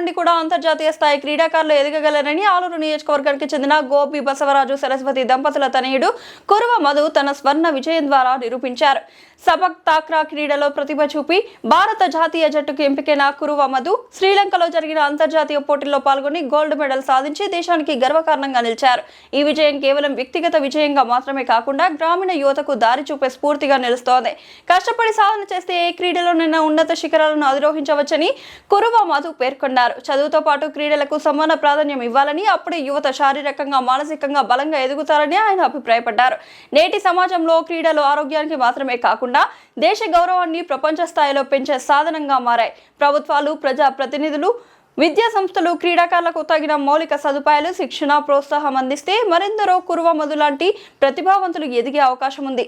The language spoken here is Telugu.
మంది కూడా అంతర్జాతీయ స్థాయి క్రీడాకారులు ఎదగగలరని ఆలూరు నియోజకవర్గానికి చెందిన గోపి బసవరాజు సరస్వతి దంపతుల తనయుడు కురువ మధు తన స్వర్ణ విజయం ద్వారా నిరూపించారు. సబక్ తాక్రా క్రీడలో ప్రతిభ చూపి భారత జాతీయ జట్టుకు ఎంపికైన కురువ మధు శ్రీలంకలో జరిగిన అంతర్జాతీయ పోటీల్లో పాల్గొని గోల్డ్ మెడల్ సాధించి దేశానికి గర్వకారణంగా నిలిచారు. ఈ విజయం కేవలం వ్యక్తిగత విజయంగా మాత్రమే కాకుండా గ్రామీణ యువతకు దారి చూపే స్ఫూర్తిగా నిలుస్తోంది. కష్టపడి సాధన చేస్తే ఏ క్రీడలోనైనా ఉన్నత శిఖరాలను అధిరోహించవచ్చని కురువ మధు పేర్కొన్నారు. చదువుతో పాటు క్రీడలకు సమాన ప్రాధాన్యం ఇవ్వాలని, అప్పుడే యువత శారీరకంగా మానసికంగా బలంగా ఎదుగుతారని ఆయన అభిప్రాయపడ్డారు. నేటి సమాజంలో క్రీడలు ఆరోగ్యానికి మాత్రమే కాకుండా దేశ గౌరవాన్ని ప్రపంచ స్థాయిలో పెంచే సాధనంగా మారాయి. ప్రభుత్వాలు, ప్రజా ప్రతినిధులు, విద్యా సంస్థలు క్రీడాకారులకు తగిన మౌలిక సదుపాయాలు, శిక్షణ, ప్రోత్సాహం అందిస్తే మరెందరో కురువ మధు లాంటి ప్రతిభావంతులు ఎదిగే అవకాశం ఉంది.